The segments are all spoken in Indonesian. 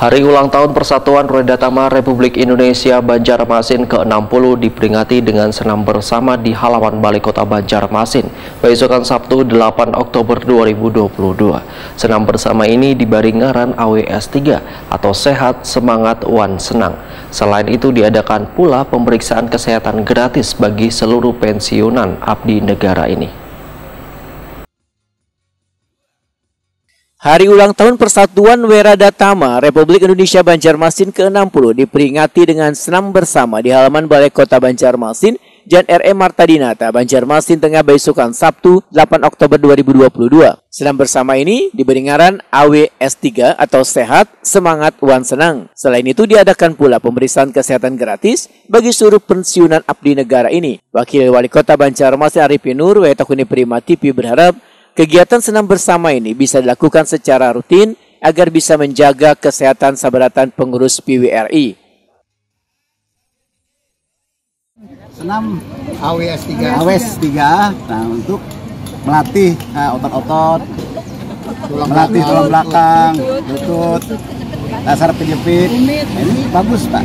Hari ulang tahun Persatuan Weradhatama Republik Indonesia Banjarmasin ke-60 diperingati dengan senam bersama di halaman Balai Kota Banjarmasin, besokan Sabtu 8 Oktober 2022. Senam bersama ini diberi ngaran AWS 3 atau Sehat Semangat Wan Senang. Selain itu diadakan pula pemeriksaan kesehatan gratis bagi seluruh pensiunan abdi negara ini. Hari ulang tahun Persatuan Weradhatama Republik Indonesia Banjarmasin ke-60 diperingati dengan senam bersama di halaman Balai Kota Banjarmasin, Jalan R.M. Martadinata, Banjarmasin Tengah besokan Sabtu 8 Oktober 2022. Senam bersama ini diberi ngaran AWS 3 atau Sehat Semangat Wan Senang. Selain itu diadakan pula pemeriksaan kesehatan gratis bagi seluruh pensiunan abdi negara ini. Wakil Wali Kota Banjarmasin Arifin Nur Wetakuni Prima TV berharap kegiatan senam bersama ini bisa dilakukan secara rutin agar bisa menjaga kesehatan sabaratan pengurus PWRI. Senam AWS 3, nah untuk melatih otot-otot, melatih tulang belakang, lutut, dasar penjepit. Nah, ini bagus Pak,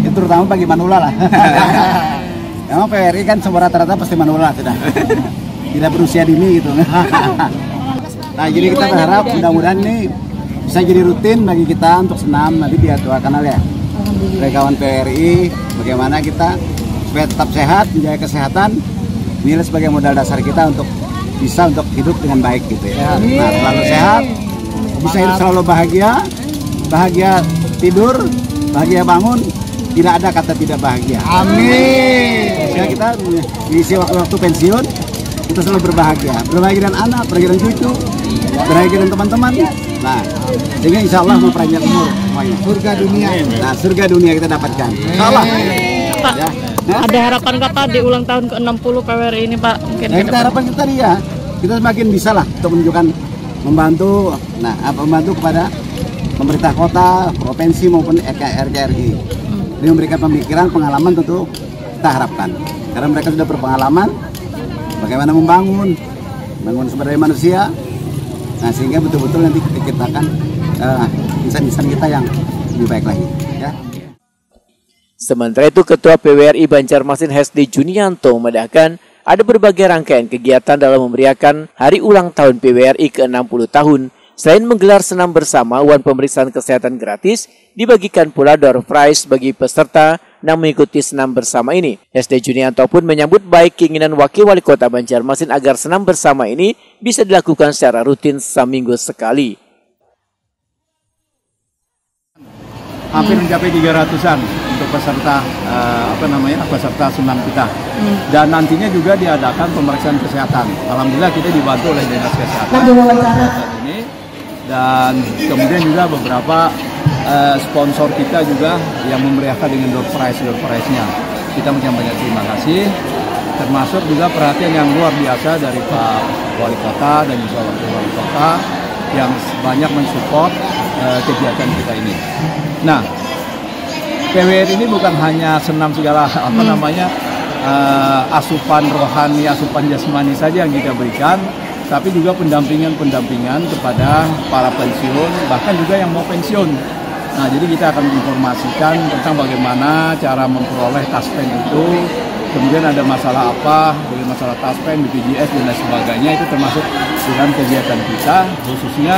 itu terutama bagi manula lah. Memang PWRI kan semua rata-rata pasti manula sudah. Tidak berusia dini gitu. Nah jadi kita berharap mudah-mudahan ini bisa jadi rutin bagi kita untuk senam nanti di dua kanal ya. Dari kawan PWRI bagaimana kita supaya tetap sehat, menjaga kesehatan, nilai sebagai modal dasar kita untuk bisa untuk hidup dengan baik gitu ya. Nah selalu sehat, bisa hidup selalu bahagia tidur, bahagia bangun, tidak ada kata tidak bahagia. Amin. Ya kita diisi waktu-waktu pensiun kita selalu berbahagia dengan anak, berbahagia dengan cucu, berbahagia dengan teman-teman. Nah, sehingga insya Allah memperpanjang umur semuanya. Surga dunia. Nah, surga dunia kita dapatkan. Insya Allah. Pak, ya. Ada harapan Pak di ulang tahun ke-60 PWRI ini Pak? Mungkin nah, kita harapan kita ya, kita semakin bisa lah untuk menunjukkan membantu kepada pemerintah kota, provinsi maupun RKRI. Ini memberikan pemikiran, pengalaman tentu kita harapkan. Karena mereka sudah berpengalaman bagaimana membangun sumber daya manusia, nah sehingga betul-betul nanti kita ciptakan insan-insan kita yang lebih baik lagi. Ya. Sementara itu, Ketua PWRI Banjarmasin Hesdi Junianto memandangkan ada berbagai rangkaian kegiatan dalam memeriahkan Hari Ulang Tahun PWRI ke-60 tahun. Selain menggelar senam bersama, uang pemeriksaan kesehatan gratis dibagikan pula door prize bagi peserta yang mengikuti senam bersama ini. Hesdi Junianto pun menyambut baik keinginan Wakil Wali Kota Banjarmasin agar senam bersama ini bisa dilakukan secara rutin seminggu sekali. Hampir mencapai 300-an untuk peserta peserta senam kita. Dan nantinya juga diadakan pemeriksaan kesehatan. Alhamdulillah kita dibantu oleh Dinas Kesehatan ini. Dan kemudian juga beberapa sponsor kita juga yang memeriahkan dengan door prize-nya. Kita menyampaikan terima kasih, termasuk juga perhatian yang luar biasa dari Pak Wali Kota dan juga Wakil Wali Kota yang banyak mensupport kegiatan kita ini. Nah, PWRI ini bukan hanya senam segala asupan rohani, asupan jasmani saja yang kita berikan, tapi juga pendampingan kepada para pensiun, bahkan juga yang mau pensiun. Nah, jadi kita akan menginformasikan tentang bagaimana cara memperoleh taspen itu, kemudian ada masalah apa, bagaimana masalah taspen, BPJS dan lain sebagainya, itu termasuk dalam kegiatan kita, khususnya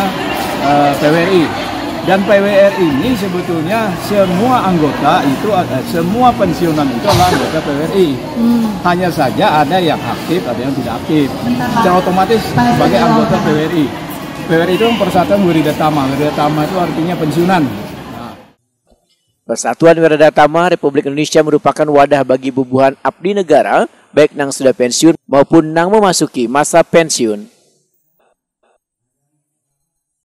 PWRI. Dan PWRI ini sebetulnya semua anggota itu, semua pensiunan itu adalah anggota PWRI. Hanya saja ada yang aktif, ada yang tidak aktif. Secara otomatis sebagai anggota PWRI. PWRI itu Persatuan Weradhatama. Weradhatama itu artinya pensiunan. Persatuan Weradhatama Republik Indonesia merupakan wadah bagi bubuhan abdi negara, baik yang sudah pensiun maupun yang memasuki masa pensiun.